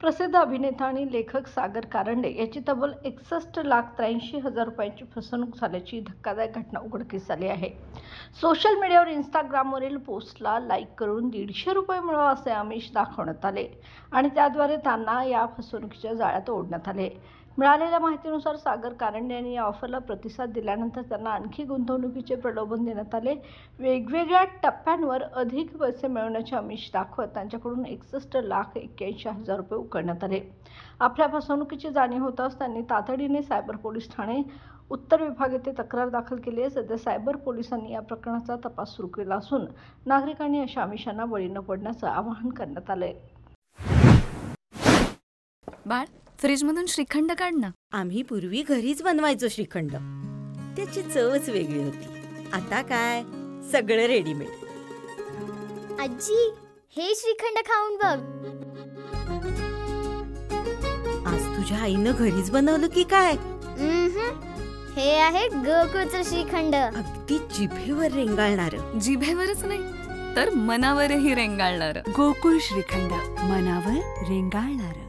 प्रसिद्ध अभिनेता आणि लेखक सागर कारंडे याची तब्बल 61,83,000 रुपयांची फसवणूक झाल्याची धक्कादायक घटना उघडकीस आली आहे. सोशल मीडियावर इंस्टाग्रामवरील पोस्टला लाईक करून 150 रुपये मिळवा असे आमिष दाखवण्यात आले आणि त्याद्वारे त्यांना या फसवणुकीच्या जाळ्यात ओढण्यात आले. मिळालेल्या माहितीनुसार सागर कारंडे यांनी या ऑफरला प्रतिसाद दिल्यानंतर त्यांना आणखी गुंतवणुकीचे प्रलोभन देण्यात आले. वेगवेगळ्या टप्प्यांवर अधिक पैसे मिळवण्याचे आमिष दाखवत त्यांच्याकडून 61,81,000 रुपये उकळण्यात आले. आपल्या फसवणुकीची जाणीव होताच त्यांनी तातडीने सायबर पोलीस ठाणे उत्तर विभाग येथे तक्रार दाखल केली आहे. सध्या सायबर पोलिसांनी या प्रकरणाचा तपास सुरू केला असून नागरिकांनी अशा आमिषांना बळी न पडण्याचं आवाहन करण्यात आलंय. बाळ, फ्रीजमधून श्रीखंड काढ ना. आम्ही पूर्वी घरीच बनवायचो श्रीखंड. त्याची चवच वेगळी होती. आता काय सगळं रेडीमेड. आजी, हे श्रीखंड खाऊन बघ. आज तुझ्या आईनं घरीच बनवलं की काय? हे आहे गोकुळचं श्रीखंड. अगदी जिभेवर रेंगाळणार. जिभेवरच नाही तर मनावरही रेंगाळणार. गोकुळ श्रीखंड, मनावर रेंगाळणार.